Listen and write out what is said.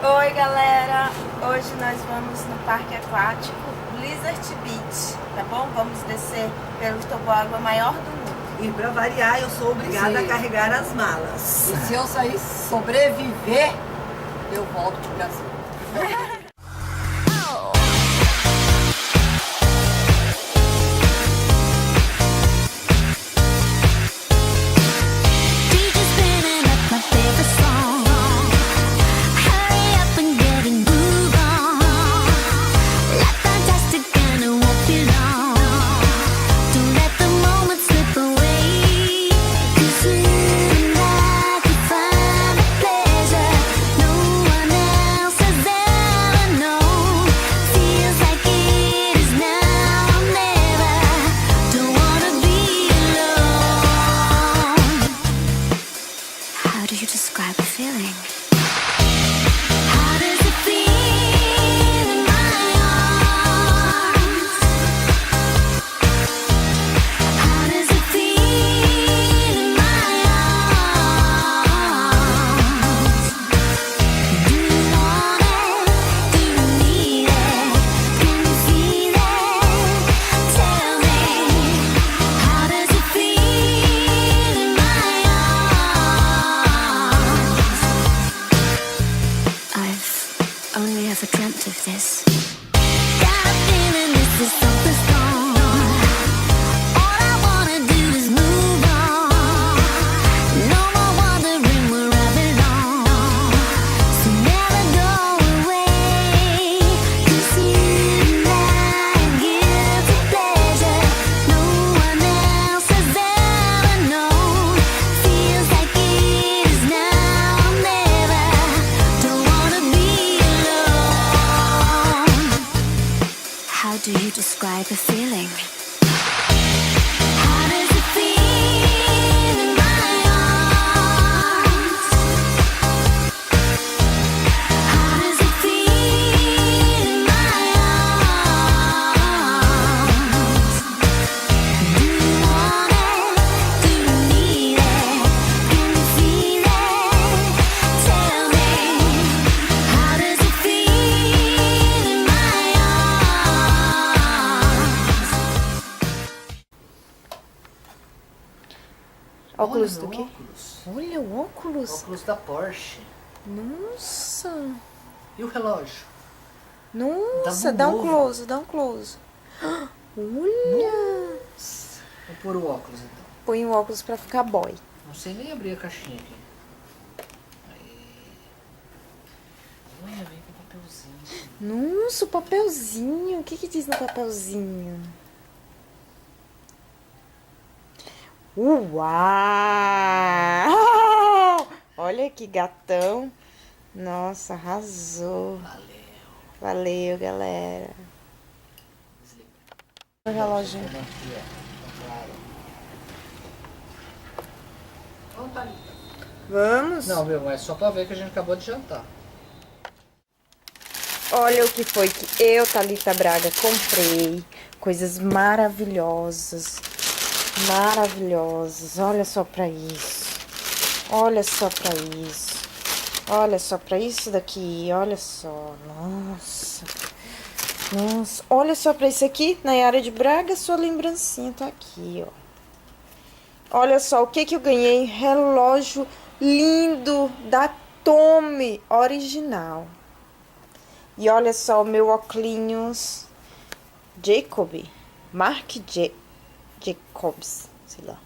Oi galera, hoje nós vamos no parque aquático Blizzard Beach, tá bom? Vamos descer pelo toboágua maior do mundo. E pra variar, eu sou obrigada a carregar as malas. E se eu sair sobreviver, eu volto pro Brasil. How do you describe the feeling? Only ever dreamt of this. Got a feeling this is something strong. All I wanna do is move on. No more wondering where I belong. So never go away. 'Cause you and I guilty pleasure. No one else has ever known. Feels like it is now or never. Don't wanna be. How do you describe the feeling? How does it feel in my arms? How does it feel in my arms? Do you want it? Do you need it? Can you feel it? Tell me. How does it feel in my Óculos do Olha, quê? óculos. Olha o óculos. Óculos da Porsche. Nossa. E o relógio? Nossa, Tá dá um novo. close, dá um close. Olha. Vou pôr o óculos então. Põe o óculos pra ficar boy. Não sei nem abrir a caixinha aqui. Aí. Olha, vem com papelzinho. Nossa, o papelzinho. O que diz no papelzinho? Uau! Olha que gatão. Nossa, arrasou. Valeu. Valeu, galera. O relógio. Aqui, ó. Claro. Vamos, Thalita. Vamos? Não, meu, mas só pra ver que a gente acabou de jantar. Olha o que foi que eu, Thalita Braga, comprei. Coisas maravilhosas. Maravilhosas. Olha só pra isso. Olha só pra isso. Olha só pra isso daqui. Olha só. Nossa. Nossa. Olha só pra isso aqui. Nayara de Braga, sua lembrancinha tá aqui, ó. Olha só o que eu ganhei. Relógio lindo da Tommy original. E olha só o meu óculos Jacob. Marc Jacobs, sei lá.